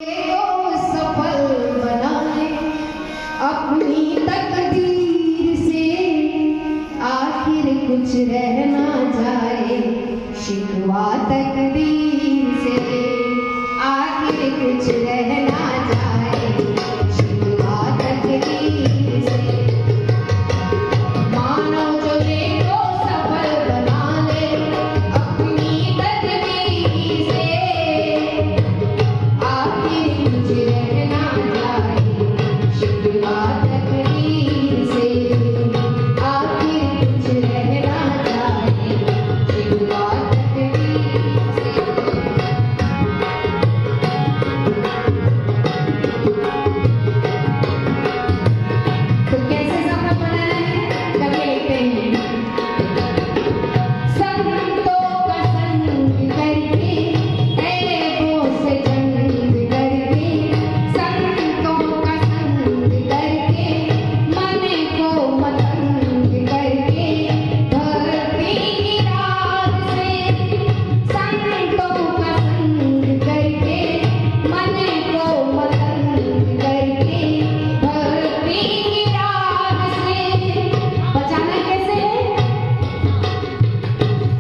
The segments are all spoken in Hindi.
को सफल बना ले अपनी तकदीर से, आखिर कुछ रह ना जाए शिकवा तकदीर से, आखिर कुछ रह ना जाए शिकवा तकदीर से। मानो जो देखो सफल बना ले अपनी तकदीर से, आखिर कुछ रह ना जाए शिकवा तकदीर से, आखिर कुछ रह ना जाए शिकवा तकदीर से। तो कैसे सफल बनाना है? कभी लिखते हैं संतों का संग करके, ऐबों से जंग करके, संतों का संग करके, मन को मतंग करके, भक्ति की राह से, संतों का संग करके, मन को मतंग करके, भक्ति की राह से। बचाना कैसे है?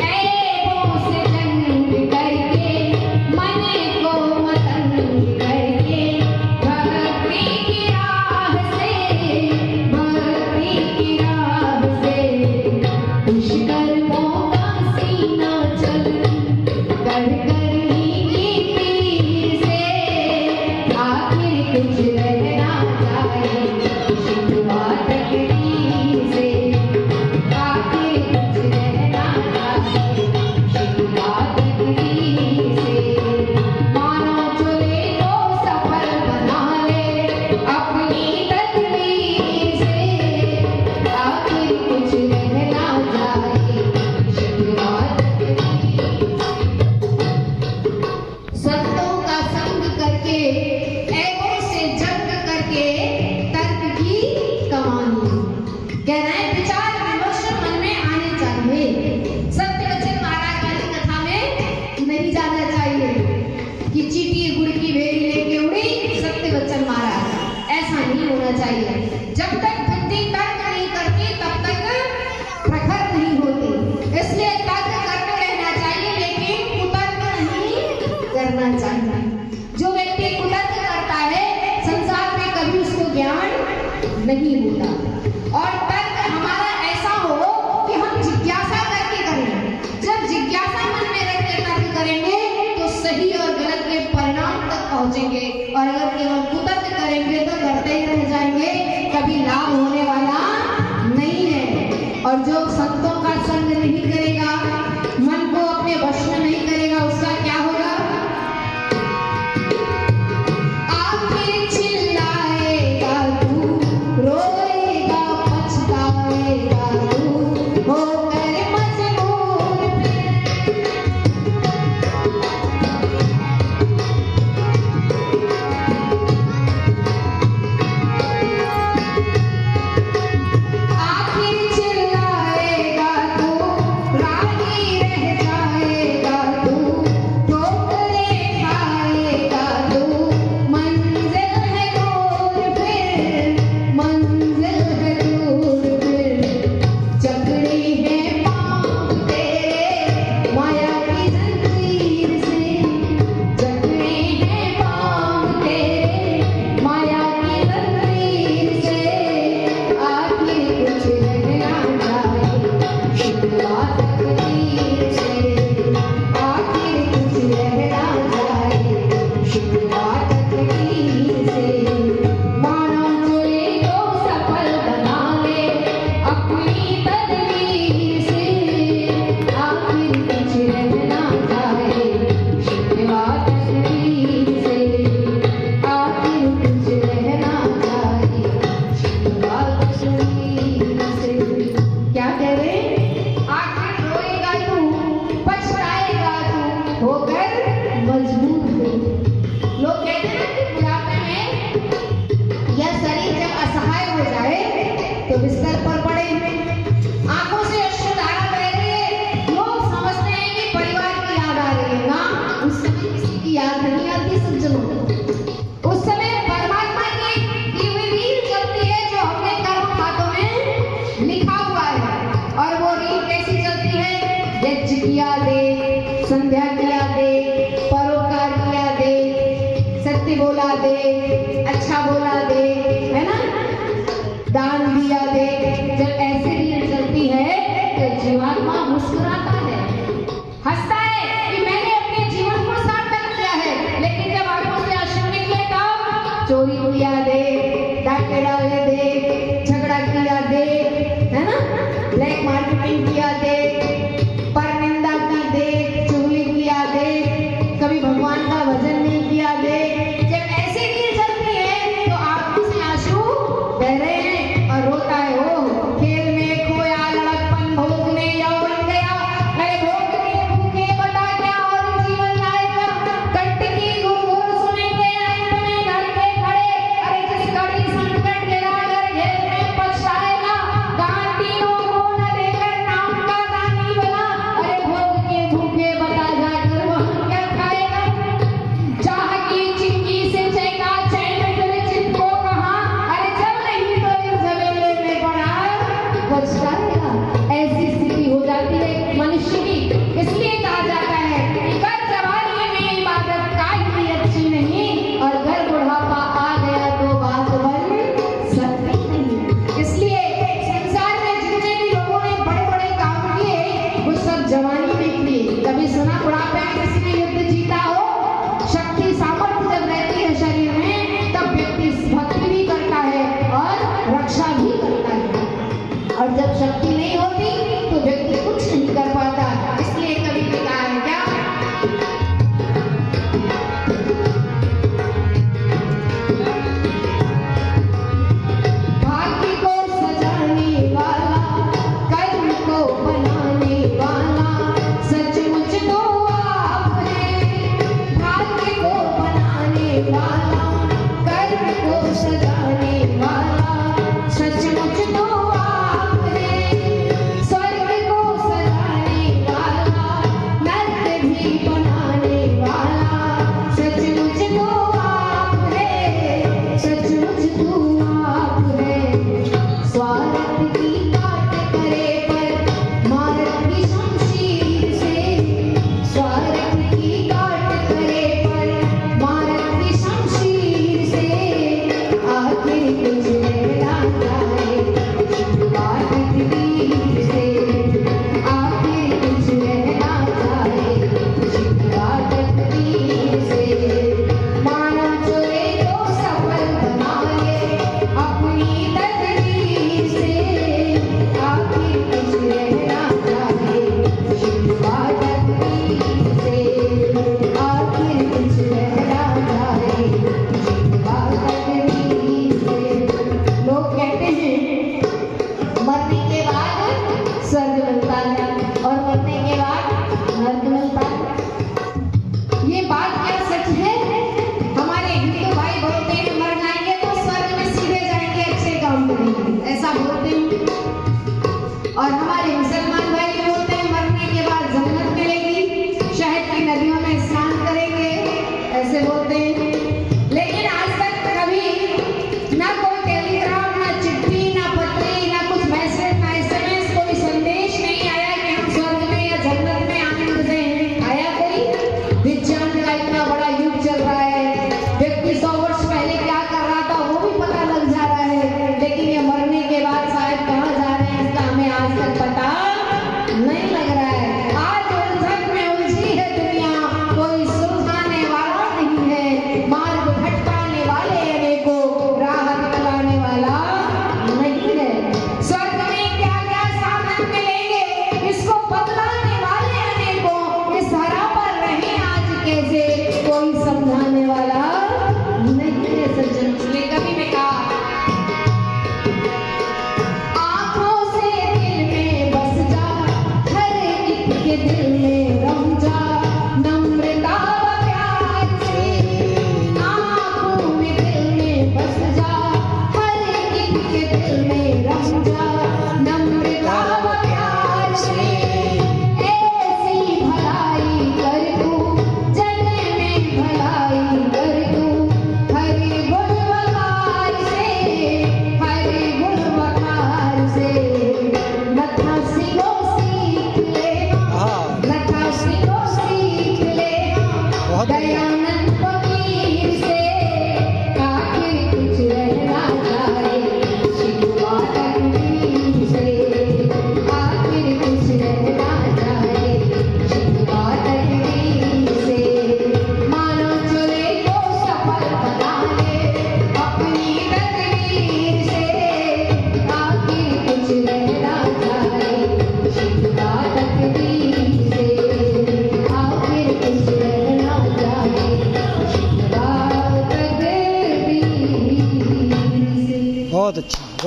ऐबों से जंग करके, मन को मतंग करके, भक्ति की राह से, भक्ति की राह से। दुष्कर्मों का सीना चल कर करनी की तीर से, आखिर कुछ रह ना जाए शिकवा तकदीर से, आखिर कुछ रह ना जाए शिकवा तकदीर से। मानो चले तो सफल बना ले अपनी तकदीर से, आखिर कुछ रह ना जाए शिकवा तकदीर से। संतों का संग करके, ऐबों से जंग करके, तर्क की कमानी। गहराई विचार विमर्श मन में आने चाहिए। सत्य वचन महाराज वाली कथा में नहीं जाना चाहिए कि चींटी गुड़ की बेरी लेके उड़ी सत्य वचन महाराज, ऐसा नहीं होना चाहिए। जब तक बुद्धि तर्क नहीं करती तब तक प्रखर नहीं होती, इसलिए तर्क करते रहना चाहिए लेकिन कुतर्क नहीं करना चाहिए। जो व्यक्ति कुतर्क करता है संसार में कभी उसको ज्ञान नहीं होता। और तर्क हमारा ऐसा हो कि हम जिज्ञासा करके करें। जब जिज्ञासा मन में रख के तर्क करेंगे तो सही और गलत के परिणाम तक पहुंचेंगे, और अगर केवल कुतर्क करेंगे तो करते ही रह जाएंगे, कभी लाभ होने वाला नहीं है। और जो संतों का संग नहीं करेगा, मन को अपने वश में नहीं करेगा, उसका क्या होगा? आखिर चिल्लाएगा तू, रोएगा पछताएगा तू, होकर मजबूर फिर। आखिर चिल्लाएगा तू, सत्य बोला दे, अच्छा बोला दे, है ना, दान दिया दे। जब ऐसी रील चलती है तो जीवात्मा मुस्कुराता है, हंसता है कि मैंने अपने जीवन को सार्थक किया है। लेकिन जब आंखों से अश्रु निकले तो चोरी किया दे, डाके डाले दे, झगड़ा किया दे, है ना, ब्लैक मार्केटिंग किया दे, परनिंदा की दे, चुगली किया दे, कभी भगवान का भजन नहीं किया दे। जब ऐसे रील चलती है तो आंखों से आंसू बह रहे हैं और रोता है वो खेल में खोया लड़कपन भोगने यौवन गया, मैं भोगने भूखे बता क्या और जीवन लाएगा, कंटकी गुरगुर सुनेंगे अपने घर पे खड़े, अरे जिस घड़ी संकट गिरा कर घेर में पछताएगा, गांठियों को न लेकर नाम का दानी बना, अरे भोग के भूखे बता जाकर वहां क्या खाएगा। चाह की चिंकी से चैका चैन तेरे चित को कहा, अरे जब नहीं तो इस झमेले में पड़ा पछताएगा। ऐसी स्थिति हो जाती है मनुष्य की। इसलिए कहा जाता है कि कर जवानी में इबादत काई भी अच्छी नहीं, और घर बुढ़ापा आ गया तो बात बन सकती नहीं। इसलिए संसार में जितने भी लोगों ने बड़े बड़े काम किए वो सब जवानी में किए। कभी सुना बुढ़ापे में किसी ने युद्ध जीता हो? शक्ति सामर्थ्य जब रहती है शरीर में तब व्यक्ति भक्ति भी करता है और रक्षा भी करता है, और जब शक्ति नहीं होती तो व्यक्ति कुछ नहीं कर पाता। इसलिए कभी भी कहा है क्या, भाग्य को सजाने वाला, कर्म को बनाने वाला, सचमुच तो आप हैं। भाग्य को बनाने वाला, कर्म को सजाने वाला, सचमुच तो आप हैं। स्वर्ग को सजाने वाला, नर्क भी बनाने वाला, सचमुच तो आप हैं, सचमुच तो आप हैं। स्वार्थ की काट करे पर मारत भी शमशीर से, स्वार्थ की काट करे पर मारत भी शमशीर से, आखिर कुछ रहना चाहे बात तकदीर से, आखिर कुछ रहना चाहे बात तकदीर से। मानव चुरे तो सफल बना ले अपनी तकदीर से, आखिर कुछ रहना चाहे बात तकदीर से, आखिर कुछ रहना चाहे बात तकदीर से। लोग कहते हैं मरने के बाद स्वर्ग मिलता है और मरने के बाद नरक मिलता है। ये बात क्या सच है? हमारे हिंदू भाई बोलते हैं मर जाएंगे तो स्वर्ग में सीधे जाएंगे, अच्छे काम करेंगे, ऐसा बोलते हैं। और हमारे मुसलमान भाई बोलते हैं मरने के बाद जन्नत मिलेगी, शहद की नदियों में स्नान करेंगे, ऐसे बोलते हैं। लेकिन आज तक कभी ना कोई टेलीग्राम, ना चिट्ठी, ना पत्री, ना कुछ मैसेज, ना SMS, कोई संदेश नहीं आया कि हम स्वर्ग में या जन्नत में आनंद से हैं। आया कोई? विज्ञान का इतना बड़ा युग चल रहा है, व्यक्ति 100 वर्ष पहले क्या कर रहा था वो भी पता लग जा रहा है, लेकिन ये मरने के बाद शायद कहाँ जा रहे हैं इसका हमें आज तक पता नहीं लग रहा है। आज उलझन में उलझी है दुनिया, कोई सुलझाने वाला नहीं है, मार्ग भटकाने वाले अनेकों, राह दिखलाने वाला नहीं है। स्वर्ग में क्या क्या साधन मिलेंगे इसको बतलाने वाले अनेकों, इस धरा पर रहे आज कैसे कोई समझाने वाला नहीं है। सज्जन, इसलिए कभी मैं कहा आंखों से दिल में बस जा, हर एक के दिल में रम जा, नम्रता व प्यार से। आंखों में दिल में बस जा, हर एक के दिल में रम जा, नम्रता व प्यार से। ऐसी भलाई कर तू जग में भलाई कर तू, हरि गुण वकार से, हरि गुण वकार से। लथा सिखो सीख लेना, लथा सिखो सीख लेना, दयानंद फकीर से,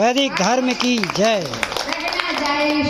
वैदिक धर्म की जय। रहना जाए।